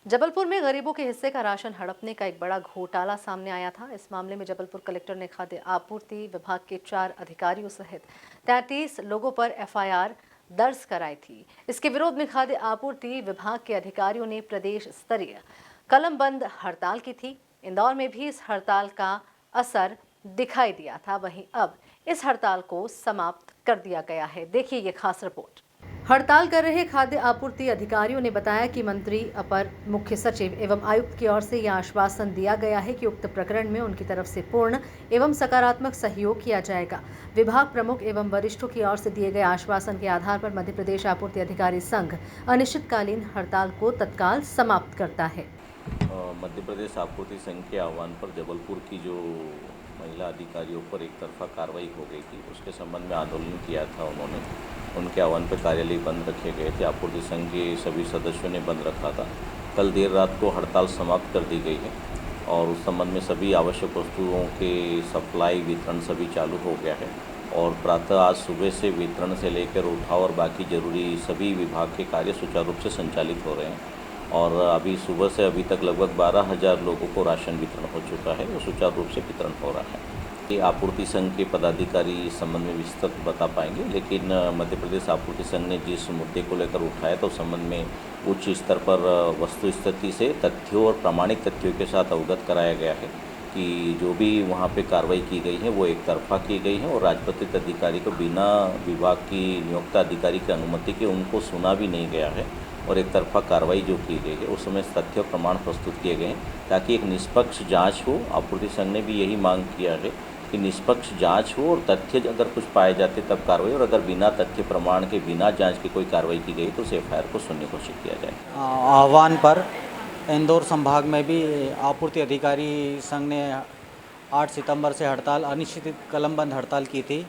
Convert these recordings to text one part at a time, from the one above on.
जबलपुर में गरीबों के हिस्से का राशन हड़पने का एक बड़ा घोटाला सामने आया था। इस मामले में जबलपुर कलेक्टर ने खाद्य आपूर्ति विभाग के 4 अधिकारियों सहित 33 लोगों पर एफआईआर दर्ज कराई थी। इसके विरोध में खाद्य आपूर्ति विभाग के अधिकारियों ने प्रदेश स्तरीय कलमबंद हड़ताल की थी। इंदौर में भी इस हड़ताल का असर दिखाई दिया था। वहीं अब इस हड़ताल को समाप्त कर दिया गया है। देखिए ये खास रिपोर्ट। हड़ताल कर रहे खाद्य आपूर्ति अधिकारियों ने बताया कि मंत्री, अपर मुख्य सचिव एवं आयुक्त की ओर से यह आश्वासन दिया गया है कि उक्त प्रकरण में उनकी तरफ से पूर्ण एवं सकारात्मक सहयोग किया जाएगा। विभाग प्रमुख एवं वरिष्ठों की ओर से दिए गए आश्वासन के आधार पर मध्य प्रदेश आपूर्ति अधिकारी संघ अनिश्चितकालीन हड़ताल को तत्काल समाप्त करता है। मध्य प्रदेश आपूर्ति संघ के आह्वान पर जबलपुर की जो महिला अधिकारियों पर एक तरफा कार्रवाई हो गई थी, उसके संबंध में आंदोलन किया था उन्होंने। उनके आह्वान पर कार्यालय बंद रखे गए थे। आपूर्ति संघ के सभी सदस्यों ने बंद रखा था। कल देर रात को हड़ताल समाप्त कर दी गई है और उस संबंध में सभी आवश्यक वस्तुओं के सप्लाई वितरण सभी चालू हो गया है और प्रातः आज सुबह से वितरण से लेकर उठाव और बाकी जरूरी सभी विभाग के कार्य सुचारू रूप से संचालित हो रहे हैं और अभी सुबह से अभी तक लगभग 12,000 लोगों को राशन वितरण हो चुका है। वो सुचारू रूप से वितरण हो रहा है। ये आपूर्ति संघ के पदाधिकारी इस संबंध में विस्तृत बता पाएंगे, लेकिन मध्य प्रदेश आपूर्ति संघ ने जिस मुद्दे को लेकर उठाया तो उस संबंध में उच्च स्तर पर वस्तु स्थिति से तथ्यों और प्रामाणिक तथ्यों के साथ अवगत कराया गया है कि जो भी वहाँ पे कार्रवाई की गई है वो एक तरफा की गई है और राजपत्रित अधिकारी को बिना विभाग की नियुक्त अधिकारी की अनुमति के उनको सुना भी नहीं गया है और एक तरफा कार्रवाई जो की गई है उस समय तथ्य प्रमाण प्रस्तुत किए गए हैं ताकि एक निष्पक्ष जांच हो। आपूर्ति संघ ने भी यही मांग किया है कि निष्पक्ष जांच हो और तथ्य अगर कुछ पाए जाते तब कार्रवाई, और अगर बिना तथ्य प्रमाण के बिना जांच की कोई कार्रवाई की गई तो उस एफआईआर को शून्य घोषित किया जाए। आह्वान पर इंदौर संभाग में भी आपूर्ति अधिकारी संघ ने 8 सितंबर से हड़ताल अनिश्चित कलमबंद हड़ताल की थी।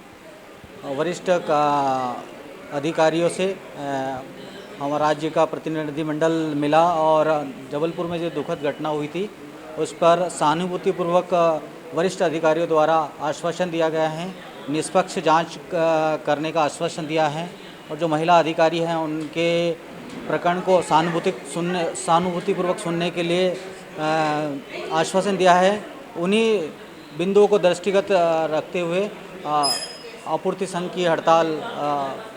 वरिष्ठ अधिकारियों से हमारा राज्य का प्रतिनिधिमंडल मिला और जबलपुर में जो दुखद घटना हुई थी उस पर सहानुभूतिपूर्वक वरिष्ठ अधिकारियों द्वारा आश्वासन दिया गया है, निष्पक्ष जांच करने का आश्वासन दिया है और जो महिला अधिकारी हैं उनके प्रकरण को सहानुभूतिपूर्वक सुनने के लिए आश्वासन दिया है। उन्हीं बिंदुओं को दृष्टिगत रखते हुए आपूर्ति संघ की हड़ताल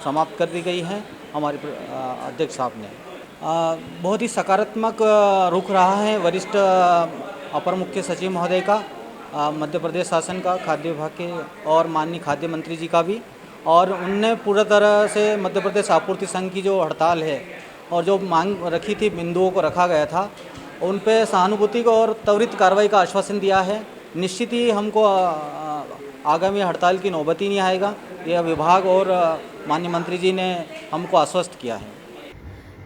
समाप्त कर दी गई है। हमारे अध्यक्ष साहब ने बहुत ही सकारात्मक रुख रहा है वरिष्ठ अपर मुख्य सचिव महोदय का, मध्य प्रदेश शासन का, खाद्य विभाग के और माननीय खाद्य मंत्री जी का भी, और उनने पूरा तरह से मध्य प्रदेश आपूर्ति संघ की जो हड़ताल है और जो मांग रखी थी, बिंदुओं को रखा गया था, उन पे सहानुभूति को और त्वरित कार्रवाई का आश्वासन दिया है। निश्चित ही हमको आगामी हड़ताल की नौबत ही नहीं आएगा, यह विभाग और माननीय मंत्री जी ने हमको आश्वस्त किया है।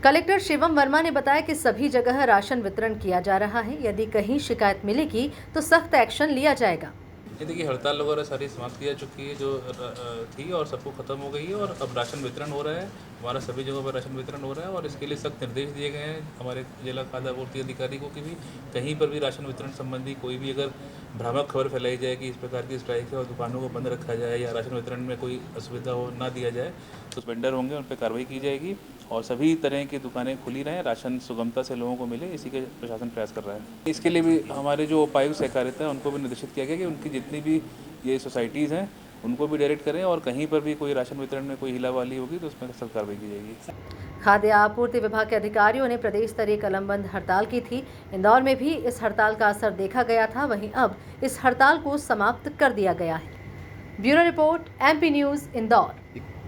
कलेक्टर शिवम वर्मा ने बताया कि सभी जगह राशन वितरण किया जा रहा है। यदि कहीं शिकायत मिलेगी तो सख्त एक्शन लिया जाएगा। ये देखिए, हड़ताल वगैरह सारी समाप्त की जा चुकी है जो थी और सबको ख़त्म हो गई है और अब राशन वितरण हो रहा है। हमारा सभी जगहों पर राशन वितरण हो रहा है और इसके लिए सख्त निर्देश दिए गए हैं हमारे जिला खाद्य आपूर्ति अधिकारी को कि भी कहीं पर भी राशन वितरण संबंधी कोई भी अगर भ्रामक खबर फैलाई जाए कि इस प्रकार की स्ट्राइक है और दुकानों को बंद रखा जाए या राशन वितरण में कोई असुविधा हो ना दिया जाए तो वेंडर होंगे उन पर कार्रवाई की जाएगी और सभी तरह की दुकानें खुली रहें, राशन सुगमता से लोगों को मिले, इसी के प्रशासन प्रयास कर रहा है। इसके लिए भी हमारे जो उपायुक्त सहकारिता हैं उनको भी निर्देशित किया गया कि उनकी जितनी भी ये सोसाइटीज़ हैं उनको भी डायरेक्ट करें और कहीं पर भी कोई राशन वितरण में कोई हिलावाली होगी तो उसमें सख्त कार्रवाई की जाएगी। खाद्य आपूर्ति विभाग के अधिकारियों ने प्रदेश स्तरीय कलमबंद हड़ताल की थी। इंदौर में भी इस हड़ताल का असर देखा गया था। वहीं अब इस हड़ताल को समाप्त कर दिया गया है। Bureau report, MP news, Indore.